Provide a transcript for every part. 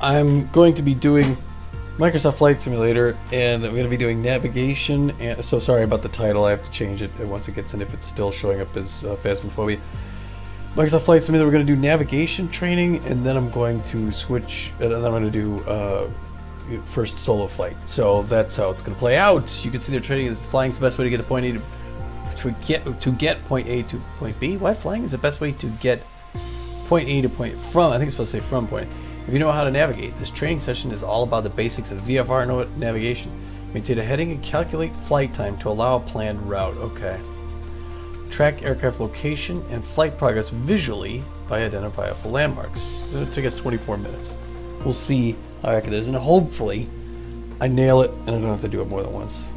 I'm going to be doing Microsoft Flight Simulator, and I'm going to be doing navigation. And so sorry about the title. I have to change it once it gets in if it's still showing up as Phasmophobia. Microsoft Flight Simulator. We're going to do navigation training, and then I'm going to switch. And then I'm going to do first solo flight. So that's how it's going to play out. You can see they're training is flying is the best way to get to point A to get point A to point B. Why flying is the best way to get point A to point from? I think it's supposed to say from point. If you know how to navigate, this training session is all about the basics of VFR navigation. Maintain a heading and calculate flight time to allow a planned route. Okay. Track aircraft location and flight progress visually by identifiable landmarks. It'll take us 24 minutes. We'll see how accurate it is, and hopefully I nail it and I don't have to do it more than once.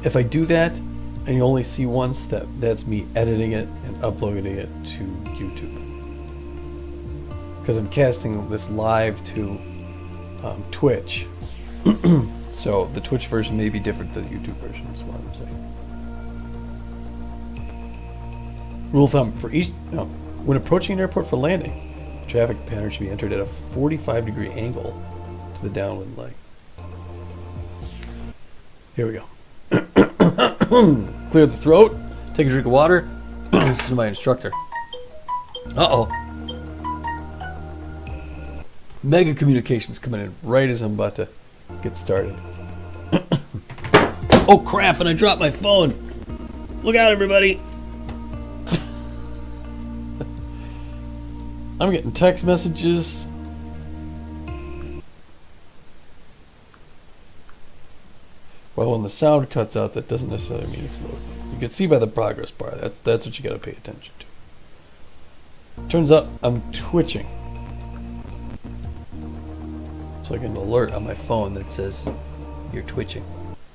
If I do that and you only see once, that's me editing it and uploading it to YouTube. Because I'm casting this live to Twitch. So the Twitch version may be different than the YouTube version, is what I'm saying. Rule of thumb, when approaching an airport for landing, the traffic pattern should be entered at a 45-degree angle to the downwind leg. Here we go. Clear the throat, take a drink of water, listen to my instructor. Uh-oh. Mega communications coming in right as I'm about to get started. Oh crap, and I dropped my phone. Look out, everybody. I'm getting text messages. Well, when the sound cuts out, that doesn't necessarily mean it's loading. You can see by the progress bar. That's what you gotta pay attention to. Turns out I'm twitching. So I get an alert on my phone that says, "You're twitching.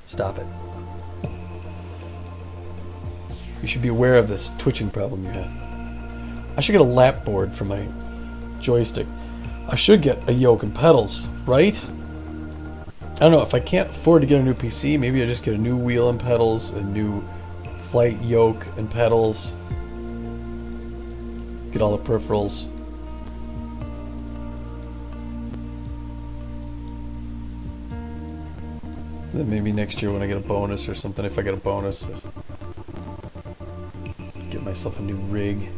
Stop it." You should be aware of this twitching problem you have. I should get a lap board for my joystick. I should get a yoke and pedals, right? I don't know, if I can't afford to get a new PC, maybe I just get a new wheel and pedals, a new flight yoke and pedals, get all the peripherals. And then maybe next year when I get a bonus or something, if I get a bonus, get myself a new rig.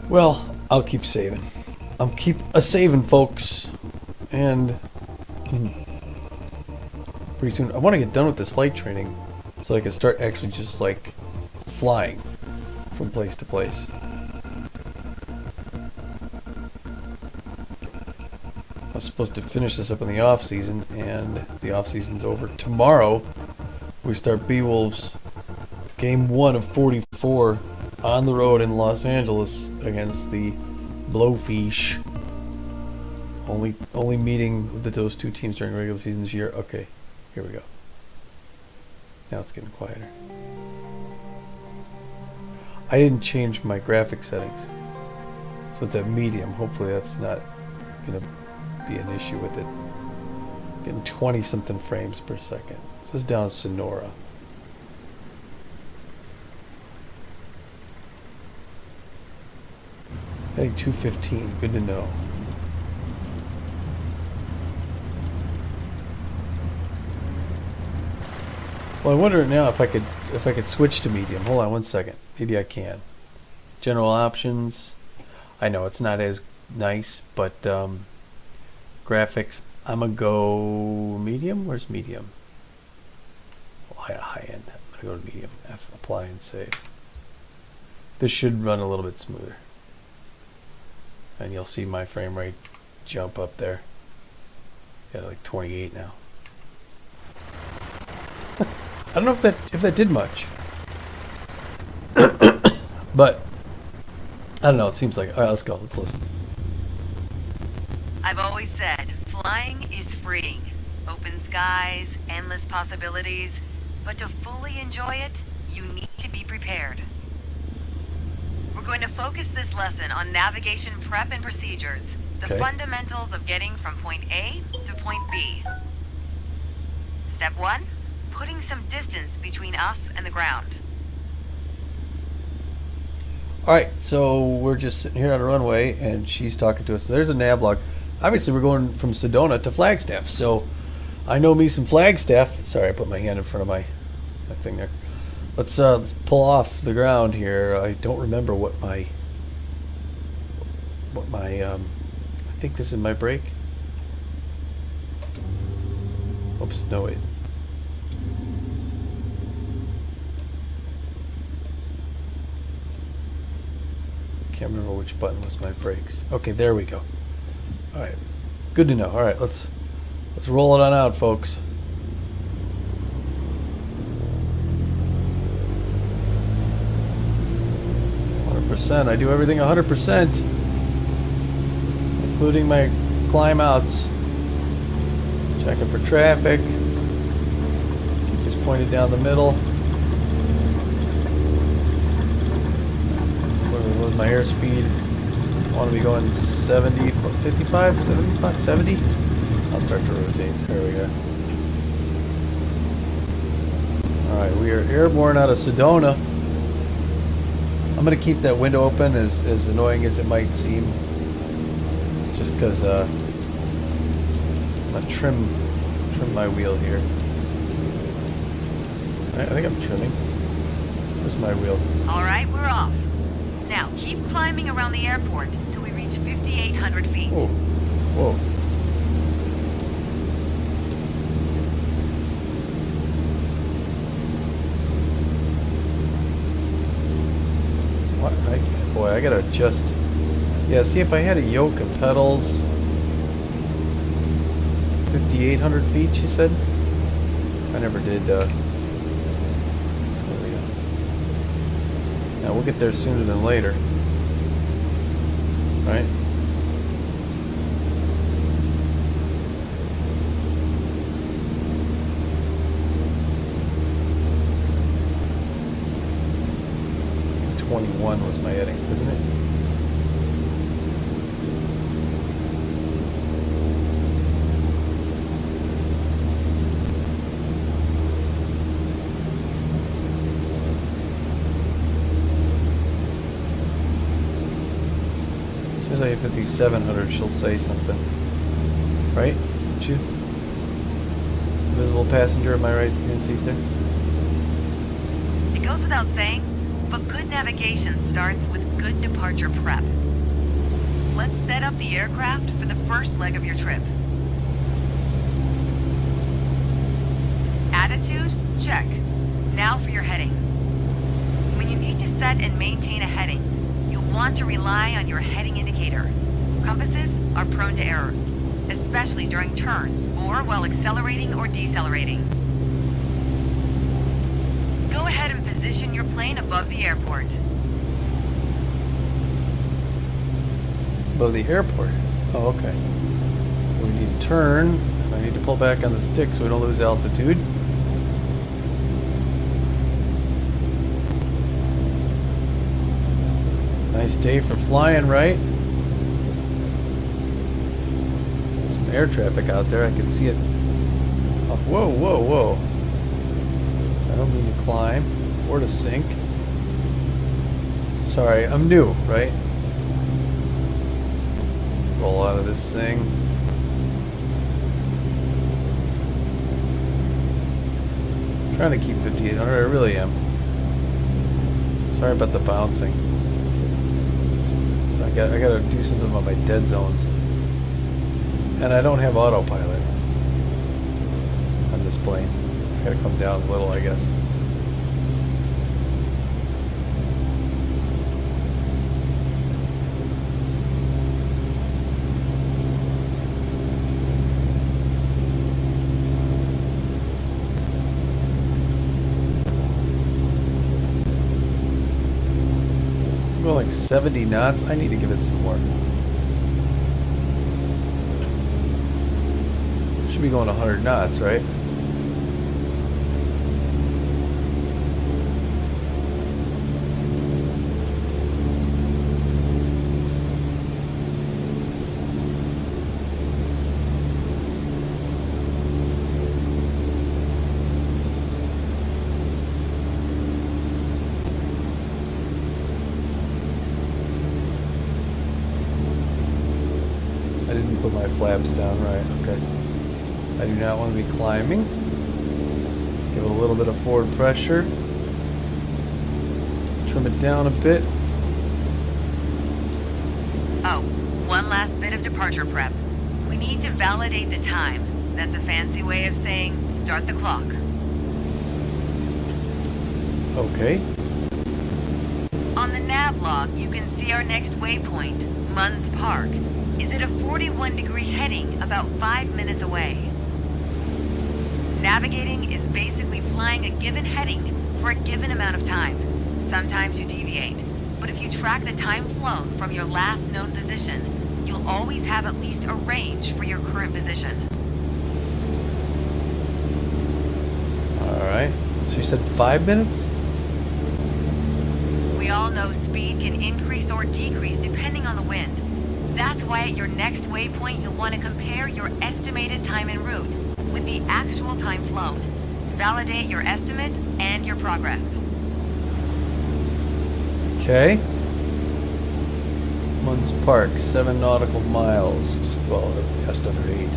Well, I'll keep saving. I'm keep a-saving, folks. And pretty soon, I want to get done with this flight training so I can start actually just like flying from place to place. I was supposed to finish this up in the off season, and the off season's over tomorrow. We start Beowulf's game 1 of 44 on the road in Los Angeles against the Blowfish. Only meeting with those two teams during regular season this year. Okay, here we go. Now it's getting quieter. I didn't change my graphic settings, so it's at medium. Hopefully that's not gonna be an issue with it. Getting 20 something frames per second. This is down Sonora. Heading 215, good to know. Well, I wonder now if I could switch to medium. Hold on one second. Maybe I can. General options. I know it's not as nice, but graphics. I'm gonna go medium. Where's medium? Well, high end. I'm gonna go to medium. Apply and save. This should run a little bit smoother. And you'll see my frame rate jump up there. Got like 28 now. I don't know if that did much. But I don't know, it seems like. Alright, let's go. Let's listen. I've always said flying is freeing. Open skies, endless possibilities. But to fully enjoy it, you need to be prepared. We're going to focus this lesson on navigation prep and procedures, the fundamentals of getting from point A to point B. Step 1, putting some distance between us and the ground. All right, so we're just sitting here on a runway, and she's talking to us. So there's a nav log. Obviously, we're going from Sedona to Flagstaff, so I know me some Flagstaff. Sorry, I put my hand in front of my thing there. Let's pull off the ground here. I don't remember what my I think this is my brake. Oops, no wait. Can't remember which button was my brakes. Okay, there we go. All right, good to know. All right, let's roll it on out, folks. I do everything 100%, including my climb outs. Checking for traffic. Keep this pointed down the middle. With my airspeed, I want to be going 70, 55, 75, 70. I'll start to rotate. There we go. All right, we are airborne out of Sedona. I'm going to keep that window open, as annoying as it might seem, just because I'm going to trim my wheel here. I think I'm trimming. Where's my wheel? All right, we're off. Now, keep climbing around the airport till we reach 5,800 feet. Whoa. Whoa. Boy, I gotta adjust. Yeah, see, if I had a yoke of pedals. 5,800 feet, she said. I never did. There we go. Now we'll get there sooner than later. Right? Was my heading, isn't it? She's like 5,700. She'll say something, right? Don't you? Invisible passenger in my right hand seat there. It goes without saying, but good navigation starts with good departure prep. Let's set up the aircraft for the first leg of your trip. Attitude? Check. Now for your heading. When you need to set and maintain a heading, you'll want to rely on your heading indicator. Compasses are prone to errors, especially during turns or while accelerating or decelerating. Go ahead and position your plane above the airport. Above the airport? Oh, okay. So we need to turn. I need to pull back on the stick so we don't lose altitude. Nice day for flying, right? Some air traffic out there. I can see it. Oh, whoa, whoa, whoa. I don't mean to climb or to sink. Sorry, I'm new, right? Roll out of this thing. I'm trying to keep 5,800, I really am. Sorry about the bouncing. So I gotta do something about my dead zones. And I don't have autopilot on this plane. I gotta come down a little, I guess. Go like 70 knots. I need to give it some more. Should be going 100 knots, right? put my flaps down, right, okay. I do not want to be climbing. Give it a little bit of forward pressure. Trim it down a bit. Oh, one last bit of departure prep. We need to validate the time. That's a fancy way of saying start the clock. Okay. On the nav log, you can see our next waypoint, Munns Park, is at a 41-degree heading about 5 minutes away. Navigating is basically flying a given heading for a given amount of time. Sometimes you deviate, but if you track the time flown from your last known position, you'll always have at least a range for your current position. Alright. So you said 5 minutes? We all know speed can increase or decrease depending on the wind. That's why at your next waypoint you'll want to compare your estimated time en route with the actual time flown. Validate your estimate and your progress. Okay. Munns Park, 7 nautical miles. Just, well, just under 8.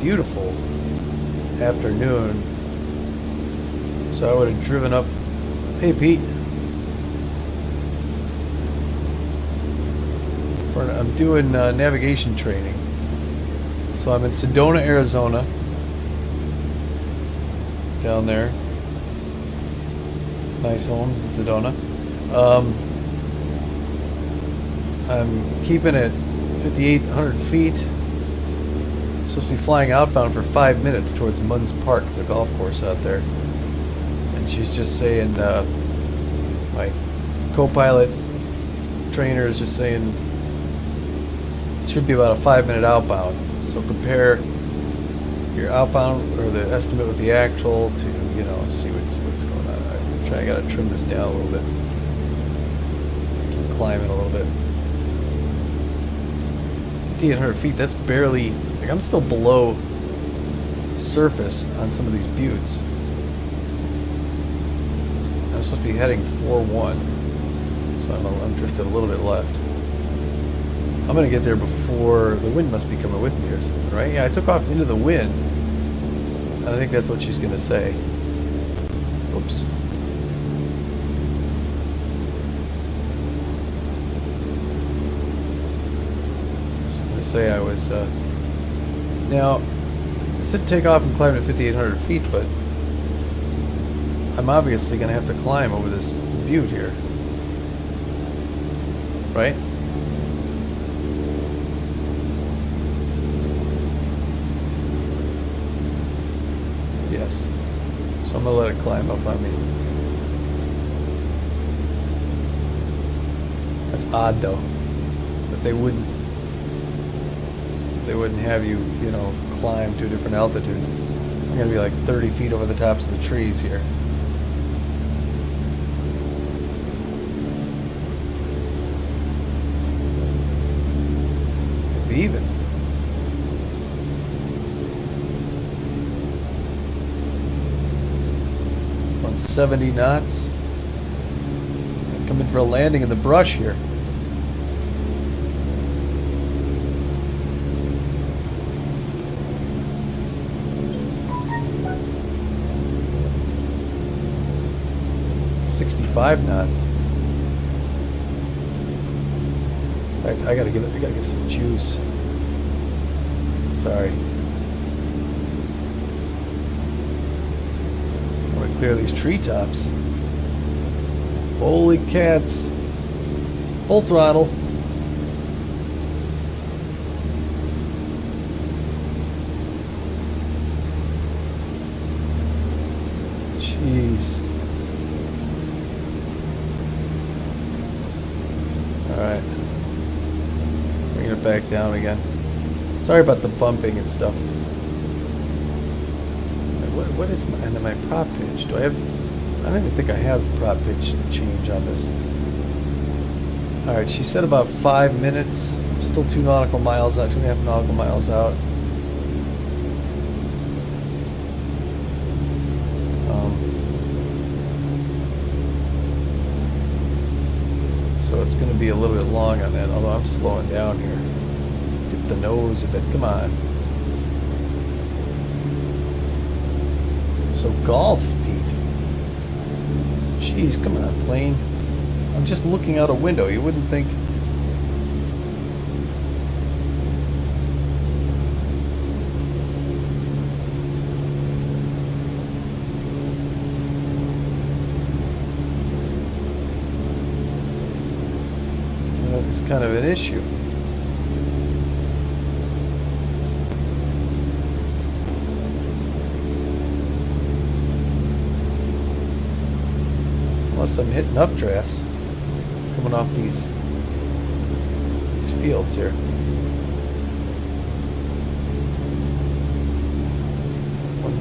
Beautiful afternoon. So I would have driven up. Hey, Pete. I'm doing navigation training. So I'm in Sedona, Arizona. Down there. Nice homes in Sedona. I'm keeping it 5,800 feet. Supposed to be flying outbound for 5 minutes towards Munns Park, the golf course out there. And she's just saying, my co-pilot trainer is just saying, it should be about a 5-minute outbound. So compare your outbound or the estimate with the actual to, you know, see what's going on. I gotta trim this down a little bit. Keep climbing a little bit. 5,800 feet, that's barely, like, I'm still below surface on some of these buttes. I'm supposed to be heading 4-1, so I'm drifted a little bit left. I'm gonna get there before the wind must be coming with me or something, right? Yeah, I took off into the wind, and I think that's what she's gonna say. Oops. Say I was now I said take off and climb at 5,800 feet, but I'm obviously gonna have to climb over this butte here, right? Yes. So I'm gonna let it climb up on me. That's odd though, that they wouldn't have you, you know, climb to a different altitude. I'm gonna be like 30 feet over the tops of the trees here. If even. On 70 knots. Coming for a landing in the brush here. .5 knots. In fact, I gotta get some juice. Sorry. I want to clear these treetops. Holy cats! Full throttle. Jeez. Alright. Bringing it back down again. Sorry about the bumping and stuff. What is my prop pitch? Do I have... I don't even think I have prop pitch change on this. Alright, she said about 5 minutes. I'm still 2 nautical miles out, 2.5 nautical miles out. So it's going to be a little bit long on that, although I'm slowing down here. Dip the nose a bit. Come on. So golf, Pete. Jeez, come on, plane. I'm just looking out a window. You wouldn't think. That's kind of an issue. Unless I'm hitting updrafts coming off these fields here.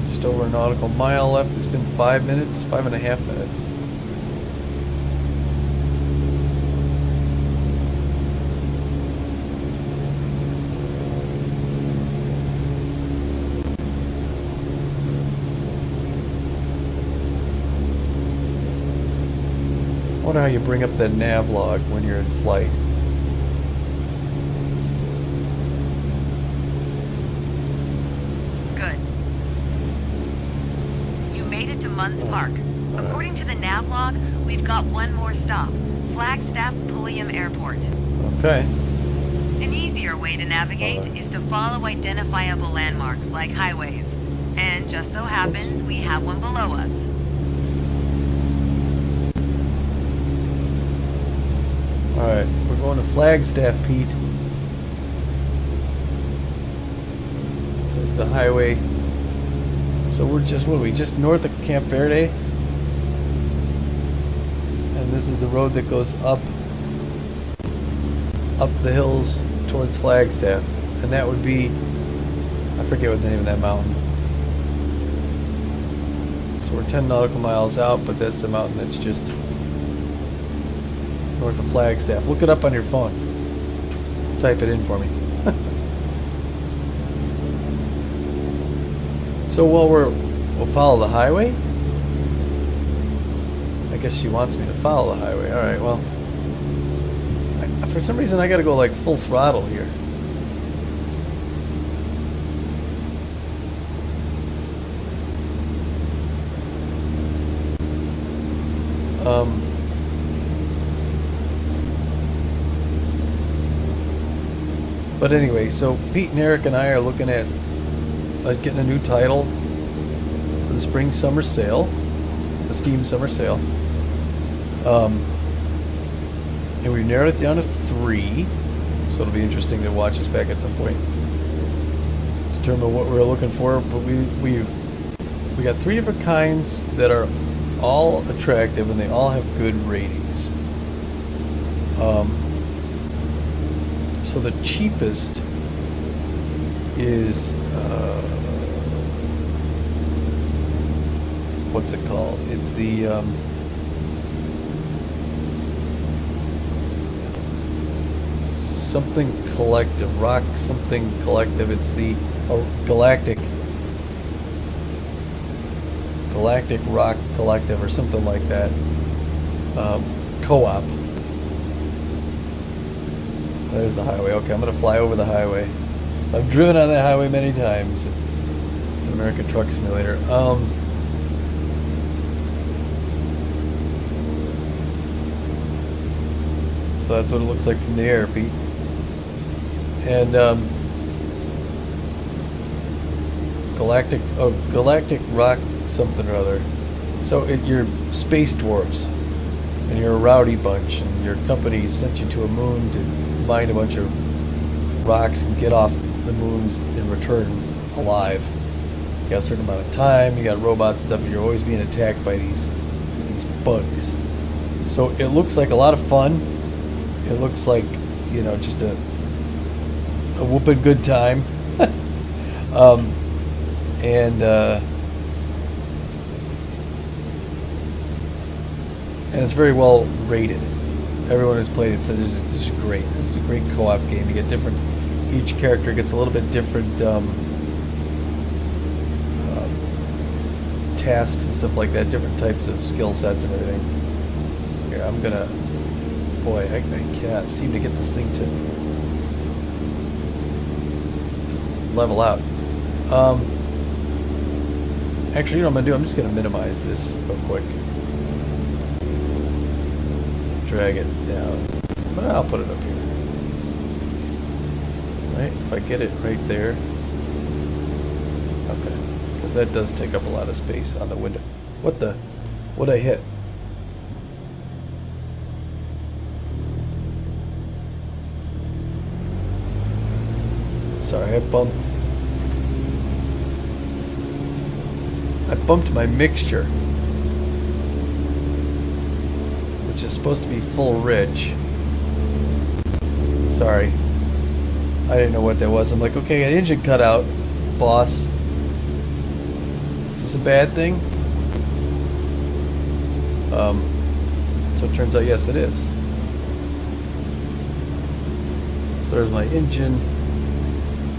Just over a nautical mile left. It's been 5 minutes, 5.5 minutes. I wonder how you bring up that nav log when you're in flight. Good. You made it to Munns Park. According to the nav log, we've got one more stop. Flagstaff Pulliam Airport. Okay. An easier way to navigate is to follow identifiable landmarks like highways. And just so happens we have one below us. Alright, we're going to Flagstaff, Pete. There's the highway. So we're just, what are we, just north of Camp Verde? And this is the road that goes up the hills towards Flagstaff. And that would be, I forget what the name of that mountain. So we're 10 nautical miles out, but that's the mountain that's just north of Flagstaff. Look it up on your phone. Type it in for me. So we'll follow the highway? I guess she wants me to follow the highway. Alright, well. For some reason I gotta go like full throttle here. But anyway, so Pete and Eric and I are looking at getting a new title for the spring summer sale, the steam summer sale. And we narrowed it down to 3, so it'll be interesting to watch us back at some point. Determine what we're looking for, but we got 3 different kinds that are all attractive and they all have good ratings. So the cheapest is what's it called? It's the something collective, rock something collective. It's the galactic rock collective or something like that. Co-op. There's the highway. Okay, I'm gonna fly over the highway. I've driven on that highway many times in American Truck Simulator. So that's what it looks like from the air, Pete. And galactic rock something or other. So you're space dwarves, and you're a rowdy bunch, and your company sent you to a moon to mine a bunch of rocks and get off the moons and return alive. You got a certain amount of time. You got robots and stuff, and you're always being attacked by these bugs. So it looks like a lot of fun. It looks like, you know, just a whooping good time. And it's very well rated. Everyone who's played it says this is great. This is a great co-op game. You get different. Each character gets a little bit different tasks and stuff like that. Different types of skill sets and everything. Here, I'm gonna. Boy, I cannot seem to get this thing to level out. Actually, you know what I'm gonna do? I'm just gonna minimize this real quick. Drag it down. But I'll put it up here. Right? If I get it right there. Okay. Because that does take up a lot of space on the window. What the? What'd I hit? Sorry, I bumped my mixture, which is supposed to be full ridge. Sorry. I didn't know what that was. I'm like, okay, an engine cutout, boss. Is this a bad thing? So it turns out, yes, it is. So there's my engine.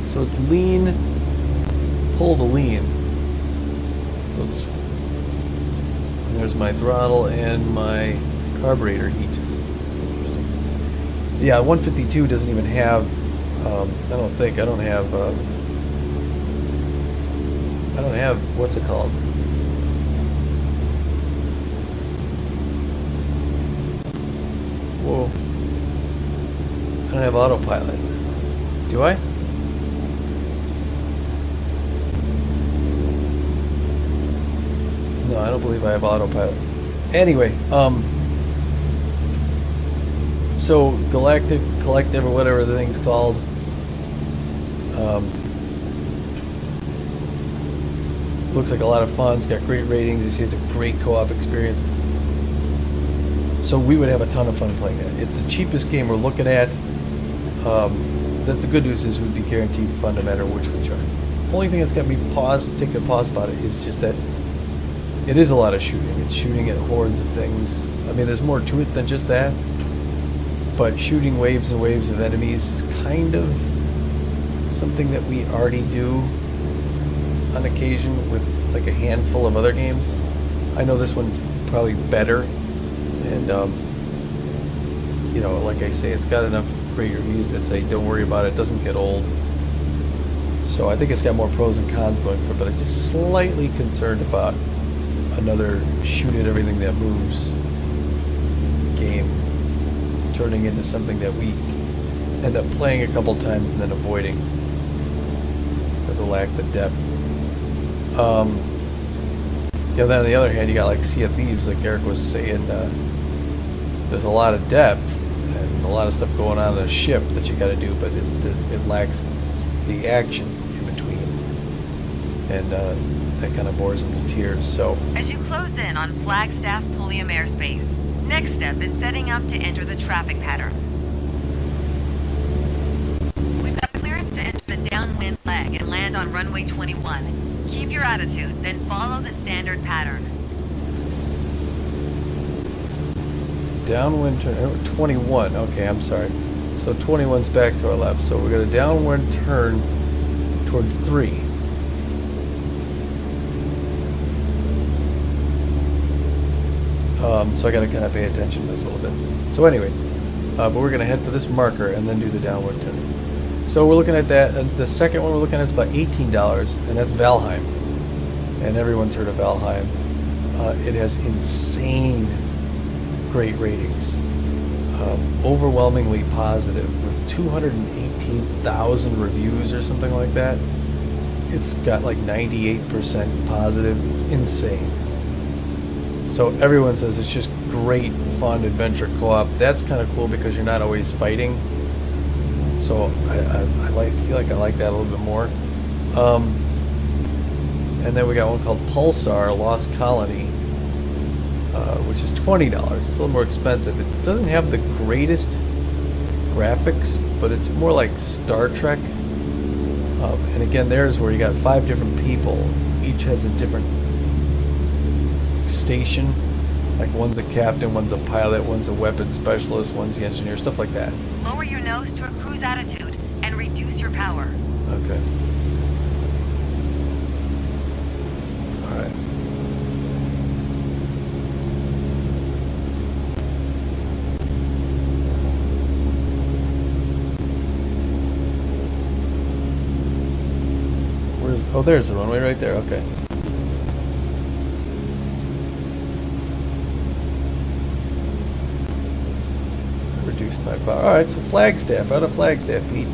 So it's lean, pull to lean. So it's, and there's my throttle and my carburetor heat. Yeah, 152 doesn't even have, I don't have, what's it called? Whoa. I don't have autopilot. Do I? No, I don't believe I have autopilot. Anyway, so Galactic, Collective, or whatever the thing's called, looks like a lot of fun. It's got great ratings. You see, it's a great co-op experience. So we would have a ton of fun playing it. It's the cheapest game we're looking at. That's the good news is we'd be guaranteed fun no matter which we try. Only thing that's got me take a pause about it is just that it is a lot of shooting. It's shooting at hordes of things. I mean, there's more to it than just that. But shooting waves and waves of enemies is kind of something that we already do on occasion with like a handful of other games. I know this one's probably better. And, you know, like I say, it's got enough great reviews that say, don't worry about it, doesn't get old. So I think it's got more pros and cons going for it, but I'm just slightly concerned about another shoot at everything that moves game turning into something that we end up playing a couple times and then avoiding because of lack of depth. Yeah, then on the other hand, you got like Sea of Thieves, like Eric was saying, there's a lot of depth and a lot of stuff going on the ship that you got to do, but it lacks the action in between, and that kind of bores me to tears. So as you close in on Flagstaff Pulliam airspace, next step is setting up to enter the traffic pattern. We've got clearance to enter the downwind leg and land on runway 21. Keep your attitude, then follow the standard pattern. downwind turn, 21, okay, I'm sorry. So 21's back to our left, so we're going to downwind turn towards 3. So I got to kind of pay attention to this a little bit. So anyway, but we're going to head for this marker and then do the downward turn. So we're looking at that, and the second one we're looking at is about $18, and that's Valheim. And everyone's heard of Valheim. It has insane great ratings. Overwhelmingly positive, with 218,000 reviews or something like that. It's got like 98% positive. It's insane. So everyone says it's just great, fun adventure co-op. That's kind of cool because you're not always fighting. So I feel like I like that a little bit more. And then we got one called Pulsar Lost Colony, which is $20. It's a little more expensive. It doesn't have the greatest graphics, but it's more like Star Trek. And again, there's where you got 5 different people. Each has a different station. Like one's a captain, one's a pilot, one's a weapons specialist, one's the engineer, stuff like that. Lower your nose to a cruise attitude and reduce your power. Okay. Alright. Oh, there's the runway right there. Okay. Reduced my power. Alright, so Flagstaff. Out of Flagstaff, Pete.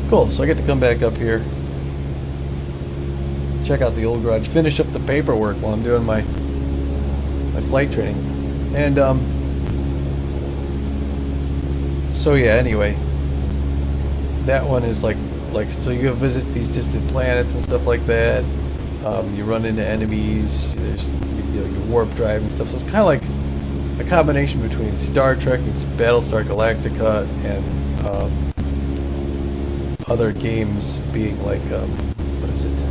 Cool, so I get to come back up here. Check out the old garage. Finish up the paperwork while I'm doing my flight training. And, so yeah, anyway. That one is like, so you go visit these distant planets and stuff like that. You run into enemies. There's, you know, your warp drive and stuff. So it's kind of like a combination between Star Trek and Battlestar Galactica and other games being like, what is it?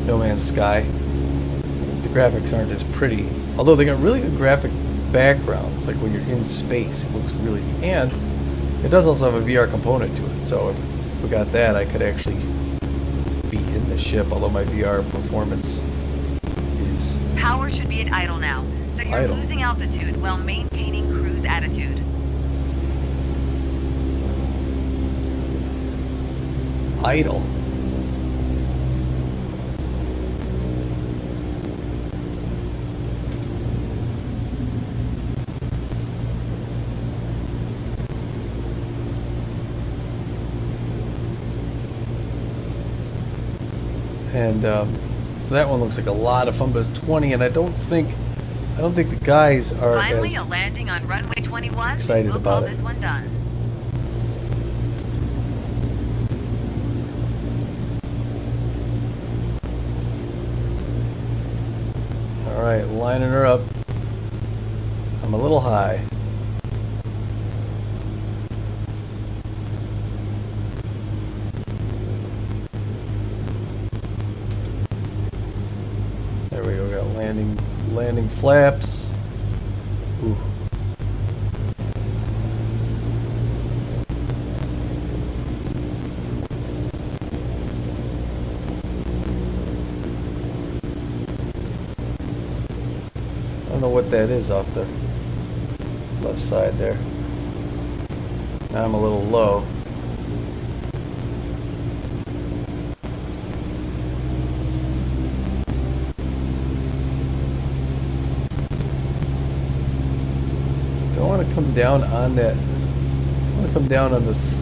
No Man's Sky. The graphics aren't as pretty, although they got really good graphic backgrounds. Like when you're in space, it looks really. And it does also have a VR component to it. So if we got that, I could actually be in the ship. Although my VR performance is power should be at idle now. So you're idle. losing altitude while maintaining cruise attitude. Idle. And so that one looks like a lot of fun, but it's 20, and I don't think the guys are Finally, as a landing on runway 21. excited We'll about call it. this one done. All right, lining her up. I'm a little high. There we go. Got landing flaps. Ooh. I don't know what that is off the left side there. Now I'm a little low. Don't want to come down on that. I want to come down on this.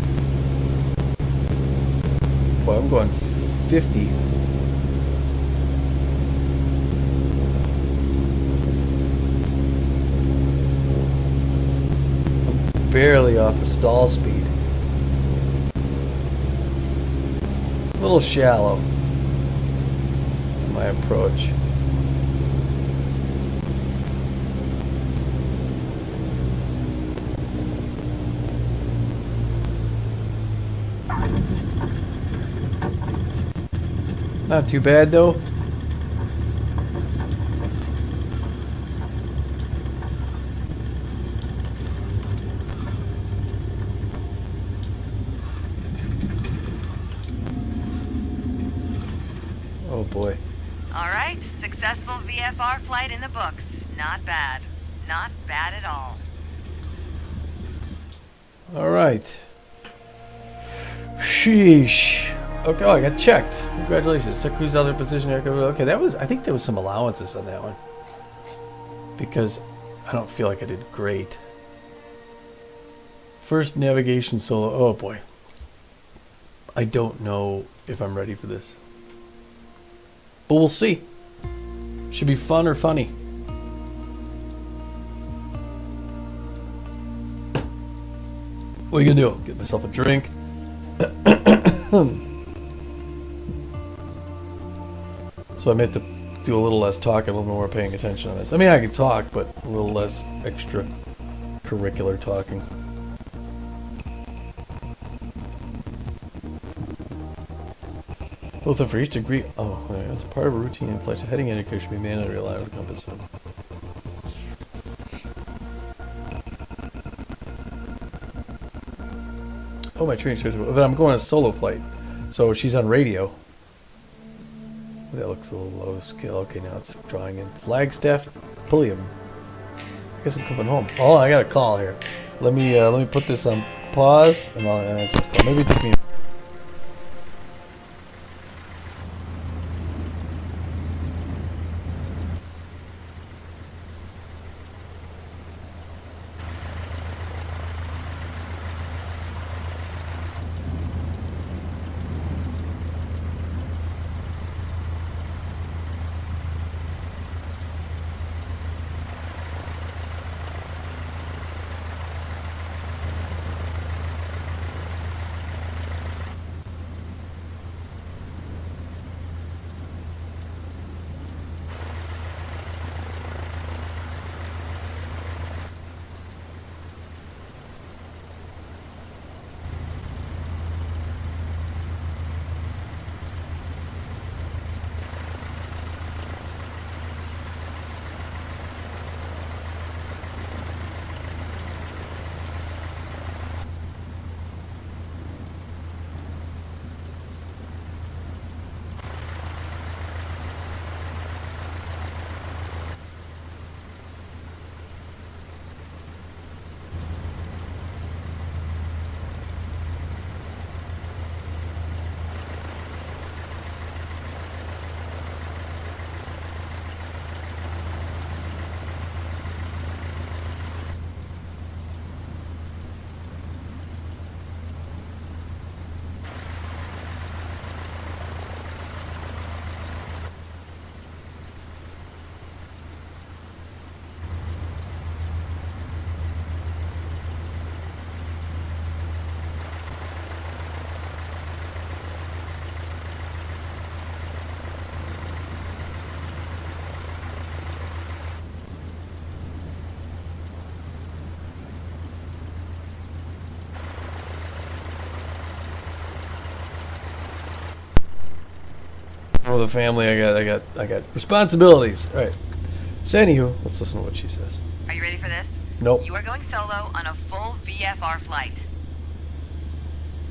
Well, I'm going 50. Barely off of stall speed. A little shallow in my approach. Not too bad though. Oh boy. All right, successful VFR flight in the books. Not bad. Not bad at all. All right. Sheesh. Okay, oh, I got checked. Congratulations. Set cruise other position. Okay, that was. I think there was some allowances on that one because I don't feel like I did great. First navigation solo. Oh boy. I don't know if I'm ready for this, but we'll see. Should be fun or funny. What are you gonna do? Get myself a drink. So I meant to do a little less talking, a little more paying attention on this. I mean, I could talk, but a little less extra curricular talking. Both are for each degree. Oh, as a part of a routine in flight, the heading indicator should be manually aligned with the compass. Oh, my training schedule. But I'm going on a solo flight, so she's on radio. That looks a little low scale. Okay, now it's drawing in Flagstaff, Pulliam. I guess I'm coming home. Oh, I got a call here. Let me put this on pause, and I'll answer this call. Maybe it took me. with a family. I got responsibilities. All right. So anywho, let's listen to what she says. Are you ready for this? Nope. You are going solo on a full VFR flight.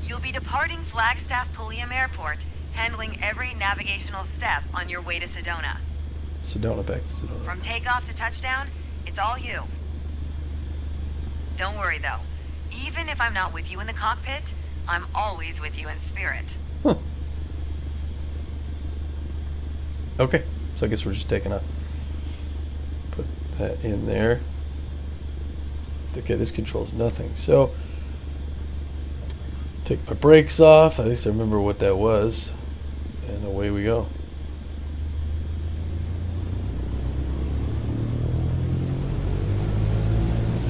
You'll be departing Flagstaff Pulliam Airport, handling every navigational step on your way to Sedona. Sedona, back to Sedona. From takeoff to touchdown, it's all you. Don't worry though. Even if I'm not with you in the cockpit, I'm always with you in spirit. Huh. Okay, so I guess we're just taking a... Put that in there. Okay, this controls nothing. So, take my brakes off. At least I remember what that was. And away we go.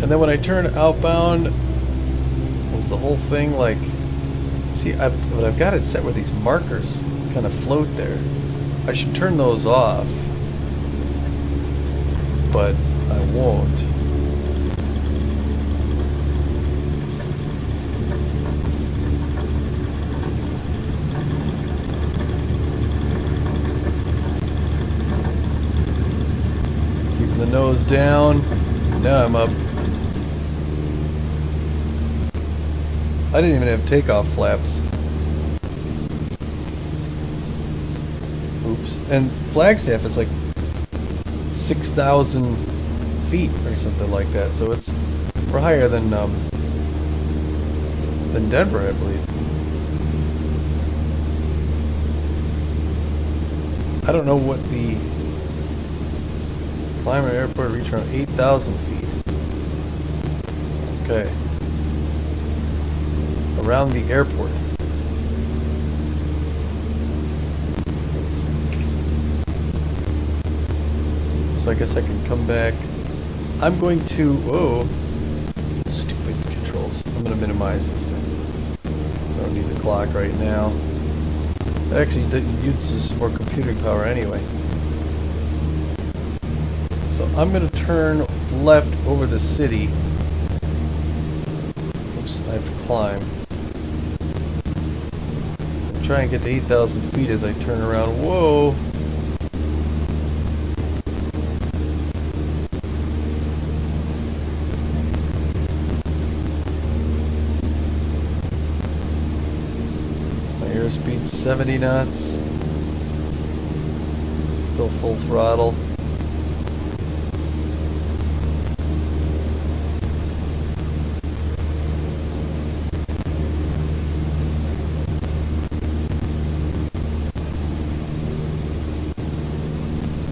And then when I turn outbound, was the whole thing like... See, but I've got it set where these markers kind of float there. I should turn those off. But I won't. Keeping the nose down. Now I'm up. I didn't even have takeoff flaps. Oops. And Flagstaff is like 6,000 feet or something like that. So we're higher than Denver, I believe. I don't know what the Climate Airport reached around 8,000 feet. Okay. Around the airport. So I guess I can come back. I'm going to... Whoa. Stupid controls. I'm going to minimize this thing. So I don't need the clock right now. It actually uses more computing power anyway. So I'm going to turn left over the city. Oops, I have to climb. Try and get to 8,000 feet as I turn around. Whoa! My airspeed's 70 knots. Still full throttle.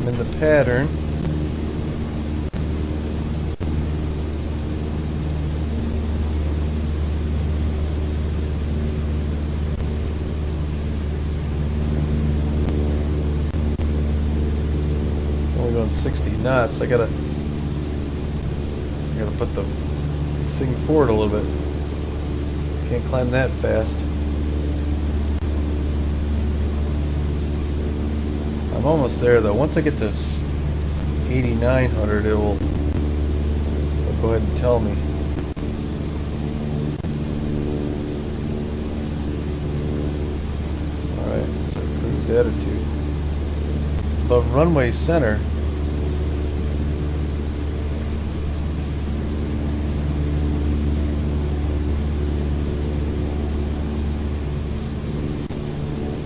In the pattern. Only going 60 knots. I gotta put the thing forward a little bit. Can't climb that fast. I'm almost there though. Once I get to 8,900, it'll go ahead and tell me. Alright, so cruise attitude. Above runway center.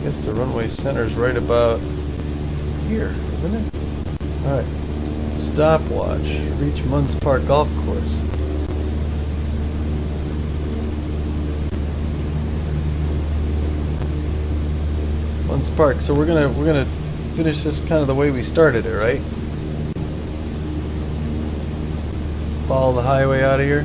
I guess the runway center is right about here, isn't it? Alright. Stopwatch. Reach Munns Park Golf Course. Munns Park. So we're gonna finish this kind of the way we started it, right? Follow the highway out of here.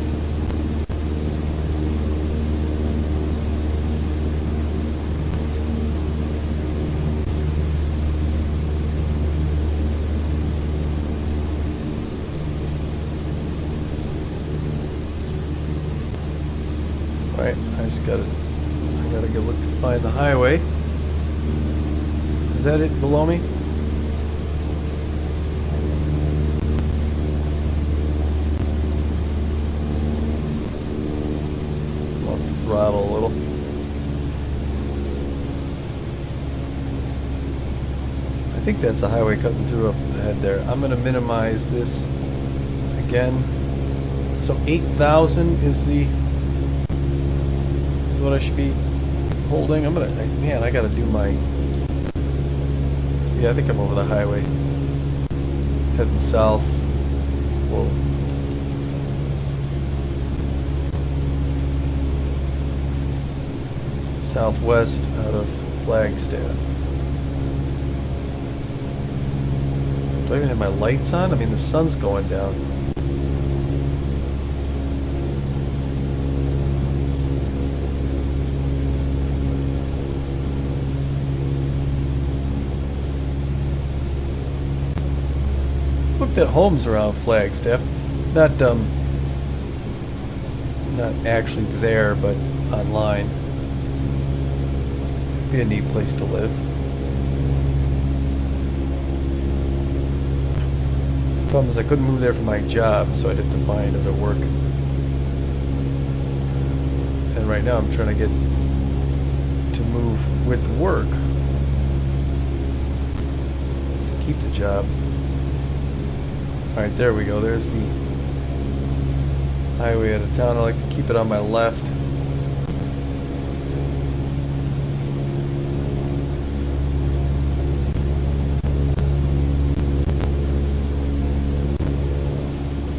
Right, I gotta go look to find the highway. Is that it below me? I'm off the throttle a little. think that's the highway cutting through up ahead there. I'm going to minimize this again. So 8,000 is what I should be holding. I'm gonna, man, I gotta do my, yeah, I think I'm over the highway. Heading south. Whoa. Southwest out of Flagstaff. Do I even have my lights on? I mean, the sun's going down. Looked at homes around Flagstaff. Not actually there, but online. Be a neat place to live. Problem is I couldn't move there for my job, so I'd have to find other work. And right now I'm trying to get to move with work. Keep the job. Alright, there we go. There's the highway out of town. I like to keep it on my left.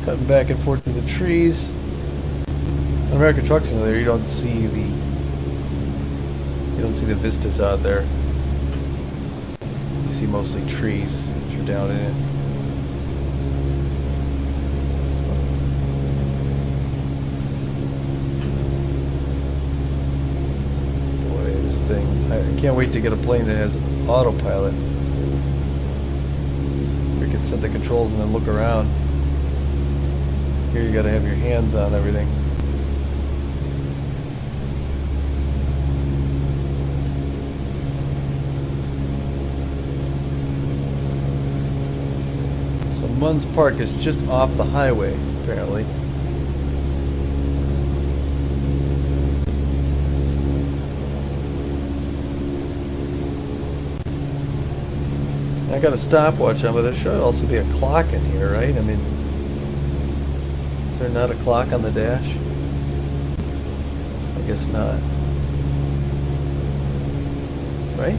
Cutting back and forth through the trees. On American Truck Simulator, you don't see the vistas out there. You see mostly trees as you're down in it. Boy, this thing! I can't wait to get a plane that has autopilot. We can set the controls and then look around. Here you gotta have your hands on everything. So Munns Park is just off the highway, apparently. I got a stopwatch on, but there should also be a clock in here, right? I mean, is there not a clock on the dash? I guess not. Right?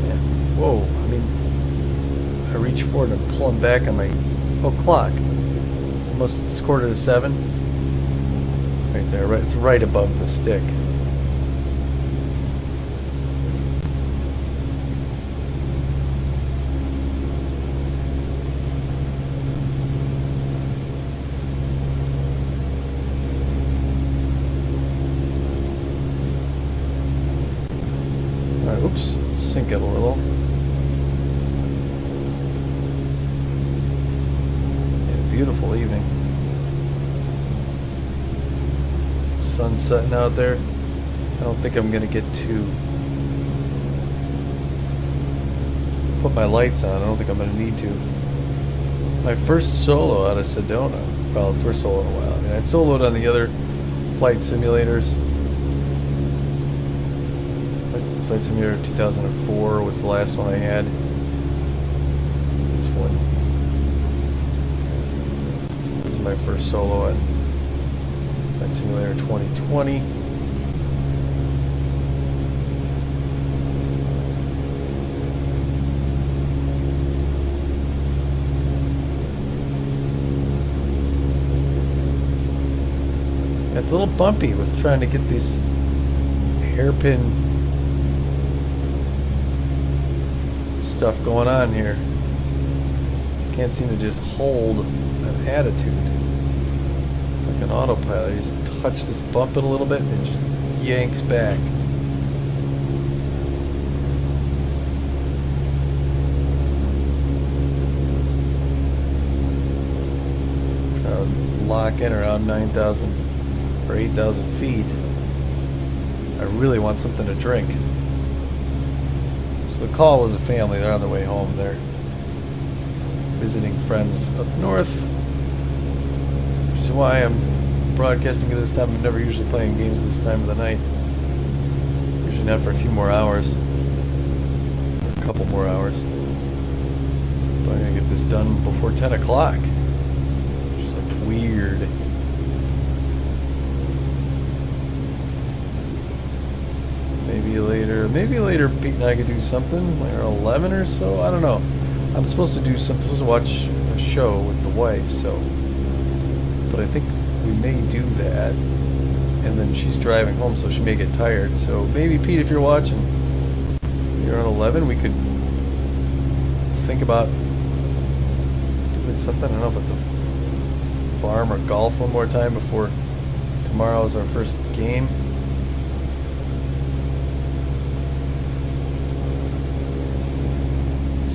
Yeah. Whoa, I mean, I reach forward and pull him back on my, oh, clock. It's 7:15. Right there, right, it's right above the stick. Oops, sink it a little. Yeah, beautiful evening. Sun setting out there. I don't think I'm gonna get to put my lights on. I don't think I'm gonna need to. My first solo out of Sedona. Well, first solo in a while. I mean, I soloed on the other flight simulators. Flight Simulator 2004 was the last one I had. This one. This is my first solo on Flight Simulator 2020. It's a little bumpy with trying to get these hairpin stuff going on here. Can't seem to just hold an attitude like an autopilot. You just touch this bump it a little bit and it just yanks back. Trying to lock in around 9,000 or 8,000 feet. I really want something to drink. So the call was a family. They're on their way home. They're visiting friends up north, which is why I'm broadcasting at this time. I'm never usually playing games at this time of the night. Usually not for a few more hours. couple more hours. But I'm gonna get this done before 10 o'clock. Which is like weird. Maybe later Pete and I could do something, like around 11 or so, I don't know. I'm supposed to watch a show with the wife, so. But I think we may do that. And then she's driving home, so she may get tired. So maybe, Pete, if you're watching, you're on 11, we could think about doing something. I don't know if it's a farm or golf one more time before tomorrow's our first game.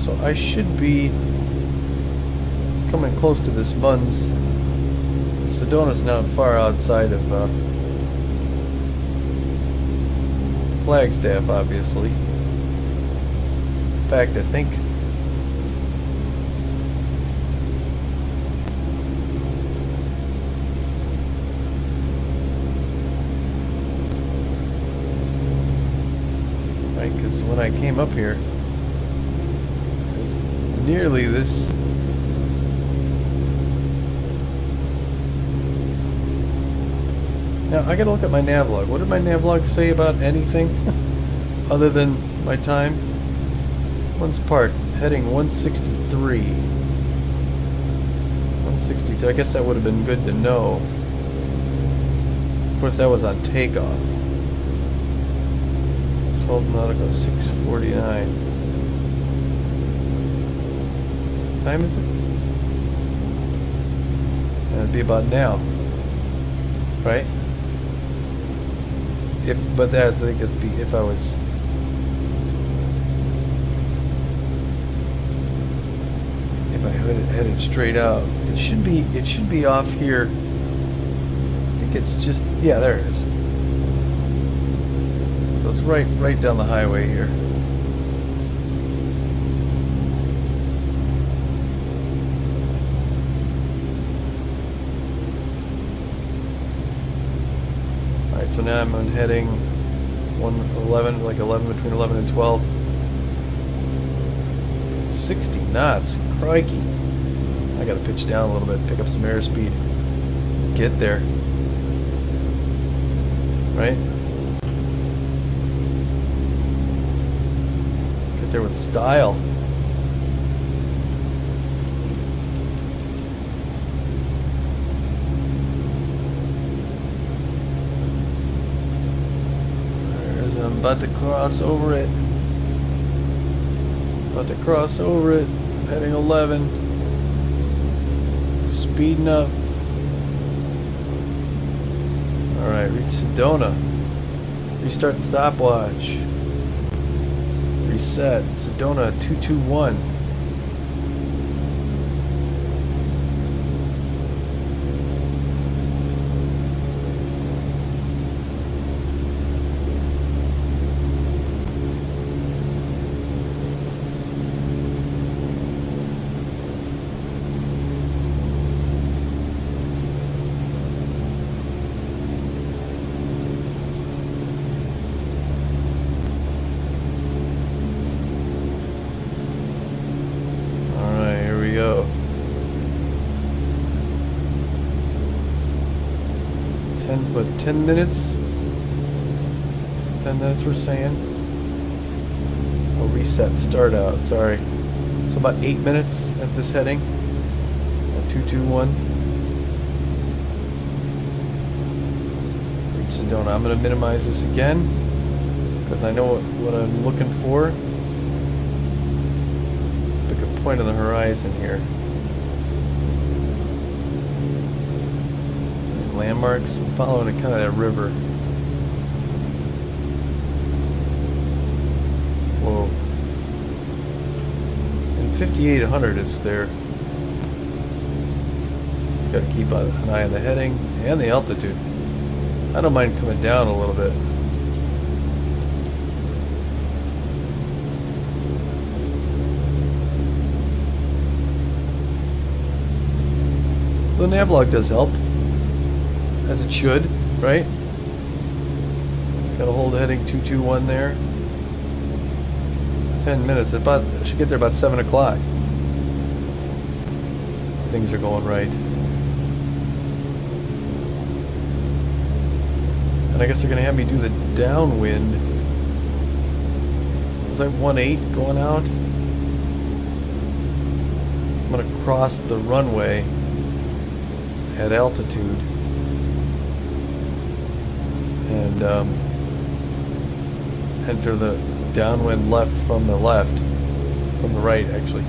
So I should be coming close to this Munns. Sedona's not far outside of Flagstaff, obviously. In fact, I think right, because when I came up here, it was nearly this. Now, I gotta look at my navlog. What did my navlog say about anything other than my time? One's part, heading 163. 163, I guess that would have been good to know. Of course, that was on takeoff. 12 nautical, 6:49. What time is it? That'd be about now. Right? But that, I think it'd be if I was. If I headed straight out, it should be off here. I think it's just, yeah, there it is. So it's right down the highway here. So now I'm on heading 111, like 11, between 11 and 12. 60 knots, crikey. I gotta pitch down a little bit, pick up some airspeed. Get there. Right? Get there with style. I'm about to cross over it. About to cross over it. I'm heading 11. Speeding up. Alright, reach Sedona. Restart the stopwatch. Reset. Sedona 221. Go. 10 minutes? 10 minutes we're saying? Oh, reset, start out, sorry. So about 8 minutes at this heading. At 221. Reach Sedona. I'm going to minimize this again because I know what I'm looking for. Point on the horizon here. And landmarks. I'm following kind of that river. Whoa. And 5800 is there. Just got to keep an eye on the heading and the altitude. I don't mind coming down a little bit. The navlog does help, as it should, right? Got to hold heading 221 there. 10 minutes. I should get there about 7 o'clock. Things are going right. And I guess they're going to have me do the downwind. Was I 1.8 going out? I'm going to cross the runway at altitude. And enter the downwind left from the right actually.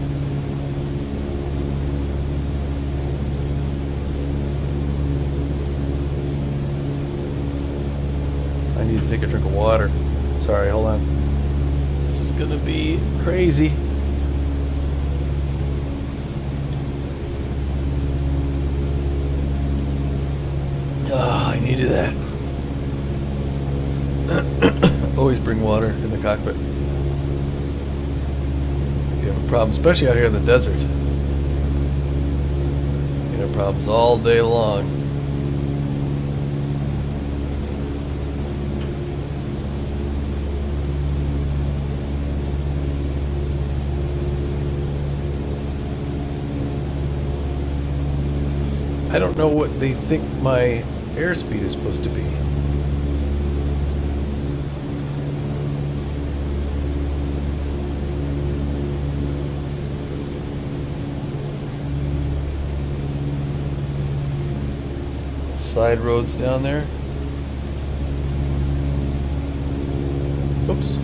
I need to take a drink of water. Sorry, hold on. This is gonna be crazy. Ah, I needed that. Always bring water in the cockpit. If you have a problem, especially out here in the desert. You have problems all day long. I don't know what they think my airspeed is supposed to be. Side roads down there. Oops.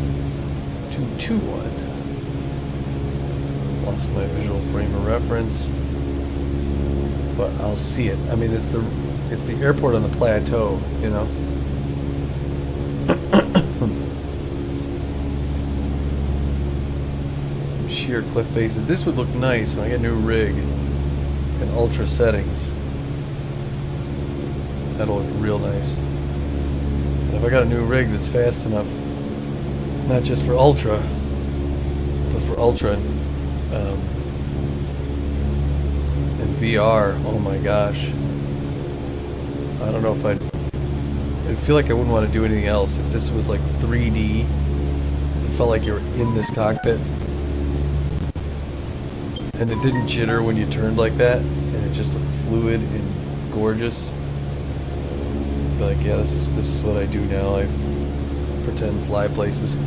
221. Lost my visual frame of reference. But I'll see it. I mean, it's the airport on the plateau, you know. Some sheer cliff faces. This would look nice when I get a new rig and ultra settings. That'll look real nice. And if I got a new rig that's fast enough, not just for ultra, but for ultra and VR, oh my gosh. I don't know if I feel like I wouldn't want to do anything else. If this was like 3D, it felt like you were in this cockpit. And it didn't jitter when you turned like that, and it just looked fluid and gorgeous. Be like, yeah, this is what I do now. I pretend fly places.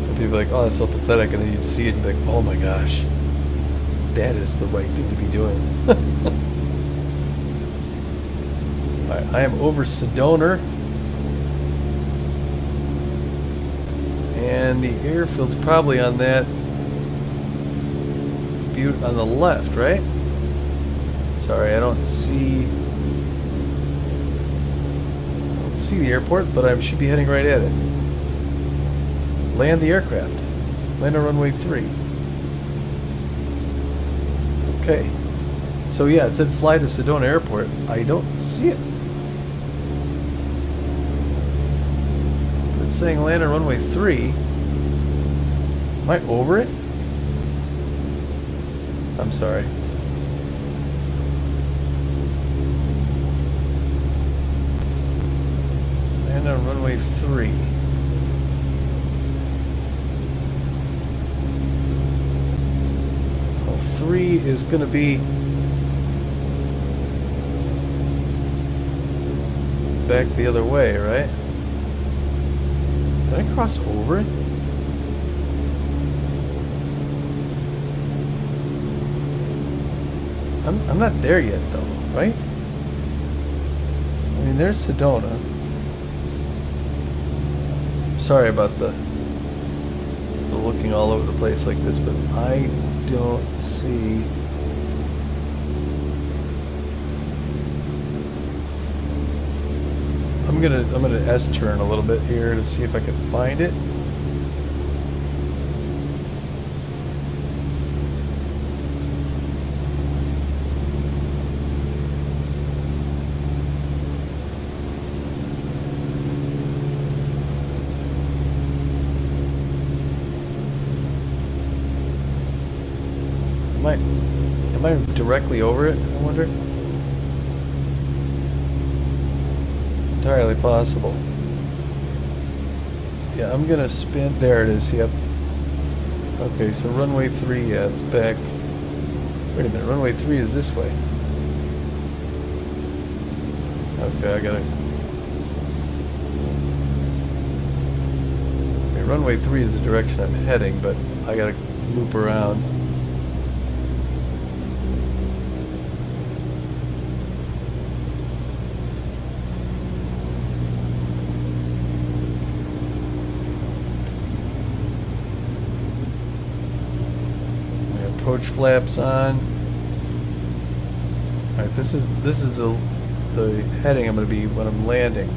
And people are like, oh, that's so pathetic, and then you'd see it and be like, oh my gosh, that is the right thing to be doing. Alright, I am over Sedona, and the airfield's probably on that butte on the left, right? Sorry, I don't see the airport, but I should be heading right at it. Land the aircraft. Land on runway 3. Okay. So yeah, it said fly to Sedona Airport. I don't see it. But it's saying land on runway 3. Am I over it? I'm sorry. Land on runway 3. Well, 3 is going to be back the other way, right? Did I cross over it? I'm not there yet, though, right? I mean, there's Sedona. Sorry about the looking all over the place like this, but I don't see. I'm gonna S-turn a little bit here to see if I can find it. Am I directly over it, I wonder? Entirely possible. Yeah, I'm gonna spin. There it is. Yep. Okay, so runway 3. Yeah, it's back. Wait a minute. Runway 3 is this way. Okay, I gotta. Okay, runway 3 is the direction I'm heading, but I gotta loop around. Approach flaps on. All right, this is the heading I'm going to be when I'm landing.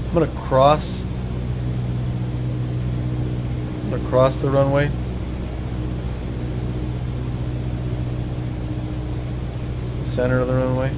I'm going to cross. I'm going to cross the runway. Center of the runway.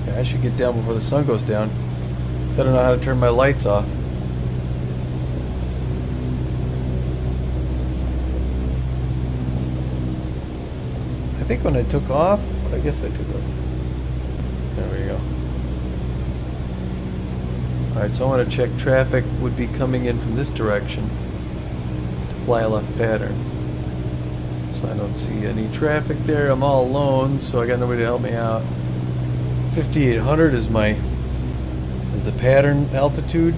I should get down before the sun goes down, because I don't know how to turn my lights off. I think when I took off, I guess I took off. There we go. Alright, so I want to check traffic would be coming in from this direction to fly a left pattern. So I don't see any traffic there. I'm all alone, so I got nobody to help me out. 5800 is the pattern altitude,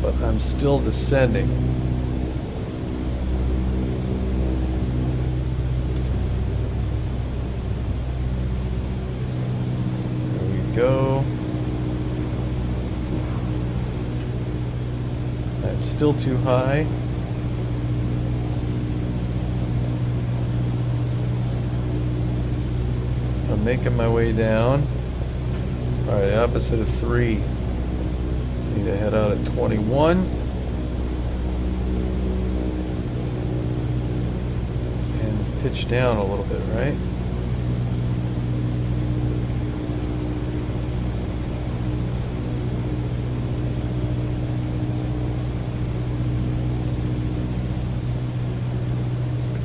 but I'm still descending. There we go. So I'm still too high. I'm making my way down. Alright, opposite of 3. Need to head out at 21. And pitch down a little bit, right?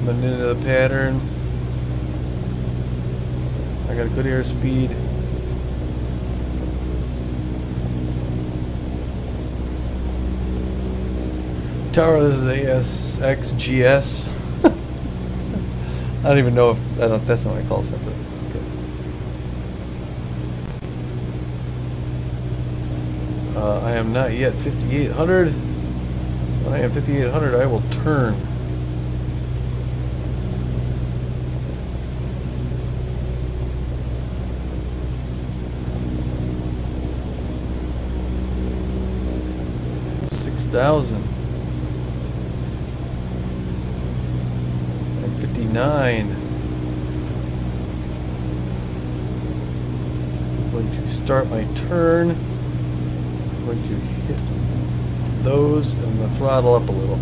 Coming into the pattern. I got a good airspeed. Tower, this is ASXGS. I don't even know if that's not what I call something. Okay. I am not yet 5800. When I am 5800, I will turn. $6,000 and 59. I'm going to start my turn. I'm going to hit those and I'm going to throttle up a little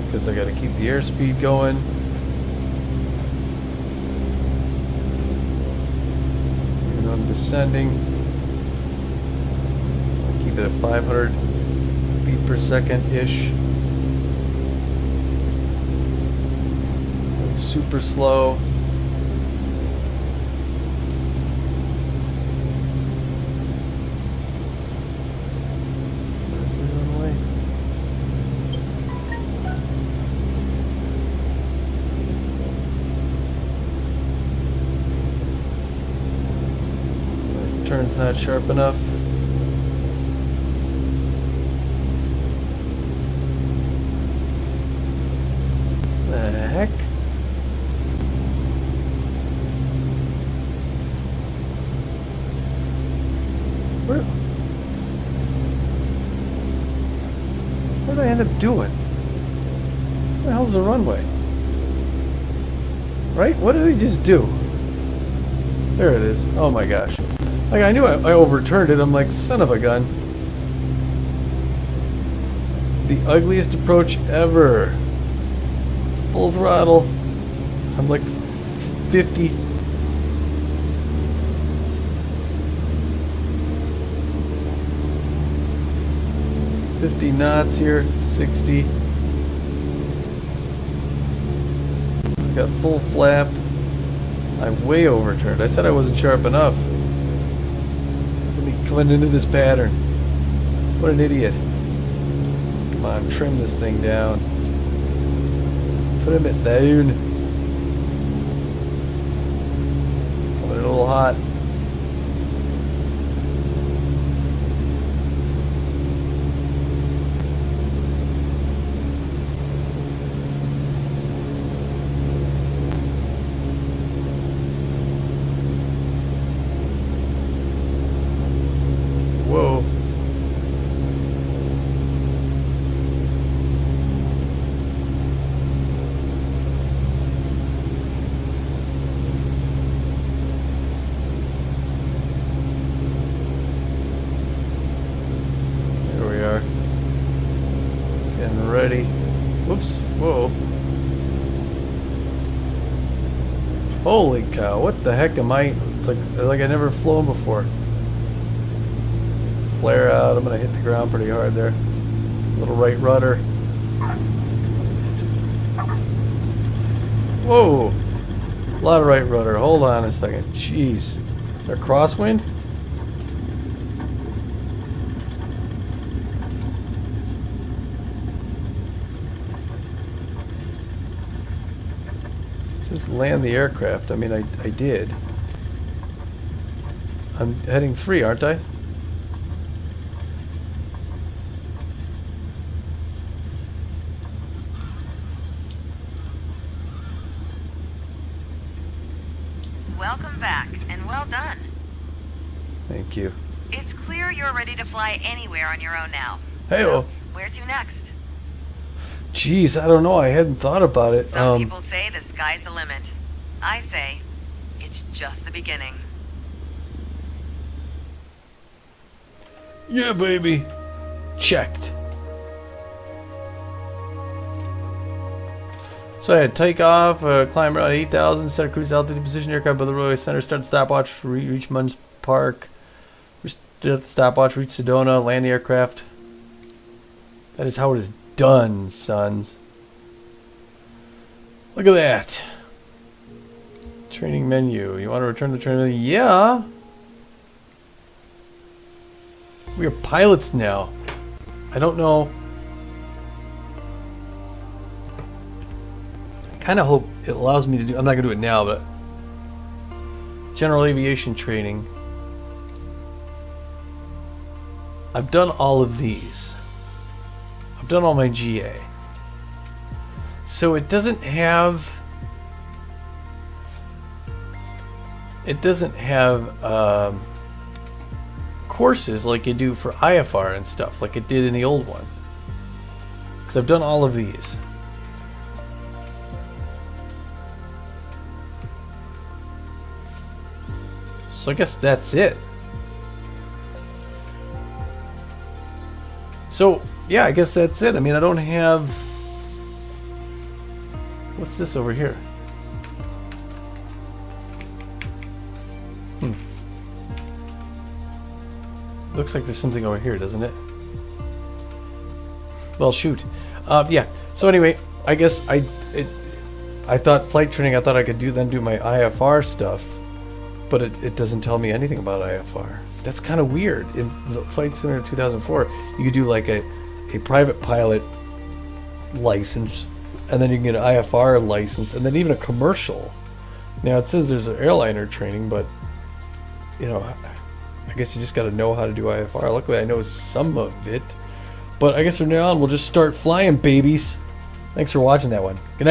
because I got to keep the airspeed going. Even though I'm descending. At 500 feet per second-ish. Super slow. Where's the runway? The turn's not sharp enough. Heck? Where'd I end end up doing? What the hell's the runway? Right? What did we just do? There it is. Oh my gosh. Like, I knew I overturned it. I'm like, son of a gun. The ugliest approach ever. Full throttle. I'm like 50. knots here. 60. Got full flap. I'm way overturned. I said I wasn't sharp enough. Coming into this pattern. What an idiot. Come on, trim this thing down. Trim it down. Coming in a little hot. Whoa. There we are. Getting ready. Whoops. Whoa. Holy cow. What the heck am I? It's like I never flown before. Flare out. I'm going to hit the ground pretty hard there. Little right rudder. Whoa. A lot of right rudder. Hold on a second. Jeez. Is there a crosswind? Let's just land the aircraft. I mean, I did. I'm heading 3, aren't I? Welcome back, and well done. Thank you. It's clear you're ready to fly anywhere on your own now. Hey-o. So, where to next? Jeez, I don't know. I hadn't thought about it. Some people say the sky's the limit. I say, it's just the beginning. Yeah, baby. Checked. So I had takeoff, climb around 8,000, set a cruise altitude, position aircraft by the runway center, start stopwatch, reach Munns Park, stopwatch, reach Sedona, land the aircraft. That is how it is done, sons. Look at that. Training menu. You want to return to the training menu? Yeah. We are pilots now. I don't know. Kind of hope it allows me to do. I'm not gonna do it now, but general aviation training. I've done all of these. I've done all my GA. So it doesn't have. It doesn't have courses like you do for IFR and stuff, like it did in the old one. Because I've done all of these. So I guess that's it. So, yeah, I guess that's it. I mean, I don't have... What's this over here? Looks like there's something over here, doesn't it? Well, shoot. Yeah. So anyway, I guess I thought flight training, I thought I could do my IFR stuff. But it doesn't tell me anything about IFR. That's kind of weird. In the Flight Simulator 2004, you could do like a private pilot license, and then you can get an IFR license, and then even a commercial. Now it says there's an airliner training, but you know, I guess you just got to know how to do IFR. Luckily, I know some of it. But I guess from now on, we'll just start flying, babies. Thanks for watching that one. Good night.